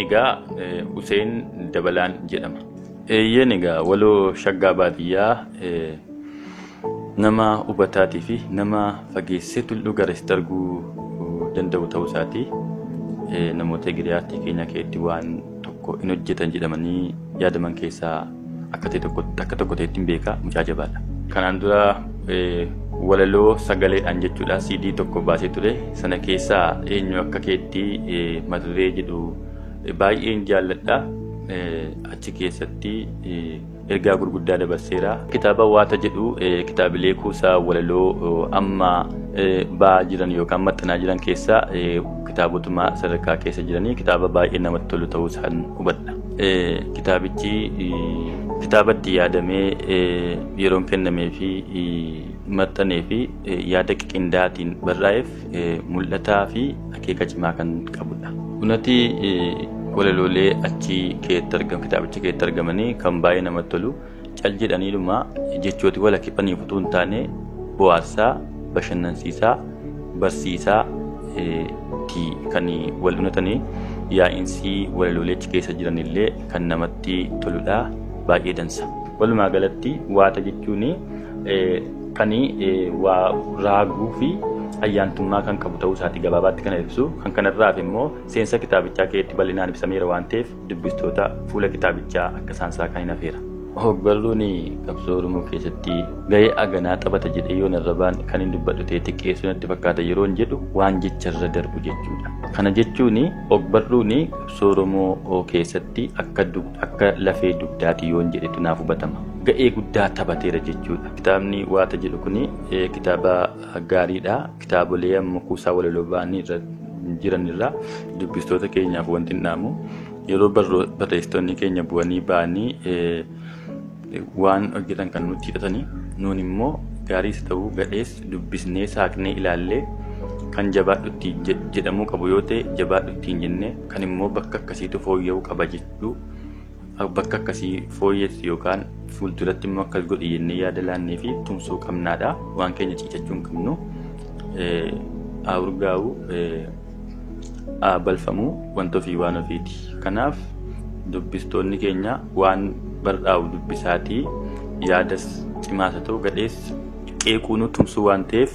Egaa Hussein Dabalaan jedhama. Egaa waloo shaggaa baadiyyaa nama hubataatii fi nama fageessee tulluu garasitti arguu danda'u ta'uu isaati. Namoota giriyaatti keenya keessatti waan tokko hin hojjetan jedhamanii yaadaman keessaa akka tokko ta'etti hin beeka mucaa jabaadha. Kanaan dura walaloo sagaleedhaan jechuudha CD tokko baasee ture. Sana keessaa eenyu akka keetti mata duree jedhu baay'een jaalladha. Achi keessatti ergaa gurguddaa dabarseera. Kitaaba Waata jedhu kitaabilee kuusaa walaloo amma ba'aa jiran yookaan maxxanaa jiran keessaa kitaabotuma sadarkaa keessa jiranii kitaaba baay'ee namatti tolu ta'uu isaan hubadha. Kitaabichi kitaabatti yaadamee yeroon kennamee fi maxxanee fi yaada qindaa'aatiin barraa'eef mul'ataa fi akeeka cimaa kan qabudha. Kunati walaloolee achi kitaabicha keessatti argamanii kan baay'ee namatti tolu cal jedhaniidhuma jechooti wala kiphaniif utuu hin taane bohaarsaa, bashannansiisaa, barsiisaa kan wal dhunatanii yaa'insi walaloolee achi keessa jiranillee kan namatti toludha. Baay'ee dansa. Walumaa galatti waata jechuun kan waa raaguu fi ayyaantummaa kan qabu ta'uu isaati gabaabaatti kan ibsu. Kan kanarraaf immoo seensa kitaabichaa keessatti bal'inaan ibsameera waan ta'eef dubbistoota fuula kitaabichaa akka isaan saakan hin hafeera. Ogbarruun qabsoo Oromoo keessatti gahee aganaa taphata jedhee yoo narrabaan kan hin dubbadhu ta'e xiqqeessuu natti fakkaata yeroon jedhu waan jecharra darbu jechuudha. Kana jechuun ogbarruun qabsoo Oromoo keessatti akka lafee dugdaati yoon jedhetu naaf hubatama. Ga'ee guddaa taphateera jechuudha. Kitaabni Waata jedhu kun kitaaba gaariidha. Kitaabolee amma kuusaa walaloo ba'anii jiran irraa dubbistoota keenyaaf wanti hin dhaamu yeroo barreessitoonni keenya bu'anii ba'anii waan hojjetan kan nutti hidhatanii nuun immoo gaariis ta'uu gadhees dubbisnee saaqnee ilaallee kan jabaadhutti jedhamuu qabu yoo ta'e jabaadhutti hin jenne kan immoo bakka akkasiitu fooyya'uu qaba jedhu bakka akkasii fooyyessu yookaan fuulduratti immoo akkas godhi jennee yaada laannee fi tumsuu qabnaadha. Waan keenya ciicachuu hin qabnu urgaa'u balfamuu wanta ofii waan ofiiti. Kanaaf dubbistoonni keenya waan barraa'u dubbisaatii yaadas cimaas haa ta'u gadhees qeequunu tumsuu waan ta'eef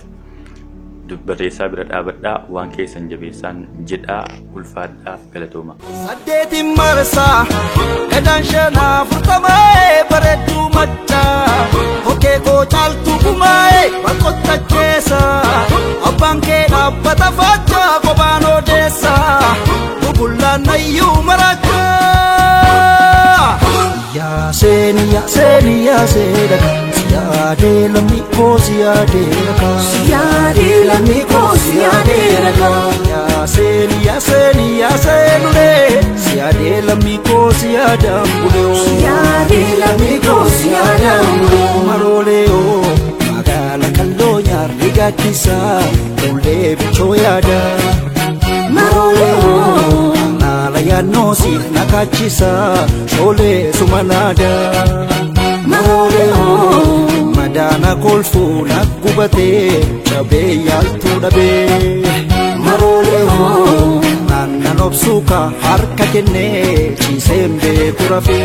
barreessaa bira dhaabadhaa waan keessan jabeessaan jedhaa ulfaadhaa galatooma. Saddeetiin marsaa gadaan shanaa furtamee bareedduu machaa hokkee koo caaltuu kumaa'ee bakkoota keessa abbaan kee dhaabbata faachaa kophaan odeessaa bubbullaan nayyuu marachaa. Yaaseni yaaseni yaaseedha siyaadee lammi koo siyaadee ka siyaadee lammi koo siyaadee ka yaaseni yaaseni yaasenulee siyaadee lammi koo siyaadambulee siyaadee lammi koo siyaadambulee maroolee oo magaala kalloo nyaarri gaaddisaa tollee bichoo yaada maroolee oo. Yaanosi nakachisa shole sumanada maroleo madana kolfu nakubate chabe yaltu dabe maroleo nanopsuka harka kenne chisembe kurafi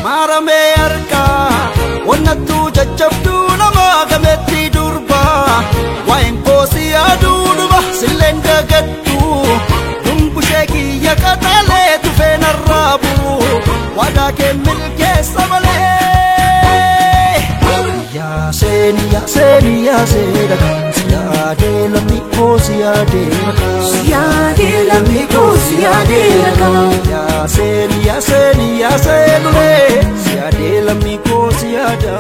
marame arka wonnatu jajjabdu nama gametti durba wain kosi aduduba silenda gaddu dumbusheki yakatale tufena rabu wadake milke samale yaaseni yaaseni yaaseedha siyaade lammi koo siyaadeedha siyaade lammi koo siyaadeedha yaaseni yaaseni yaaseedha siyaade lammi koo siyaada.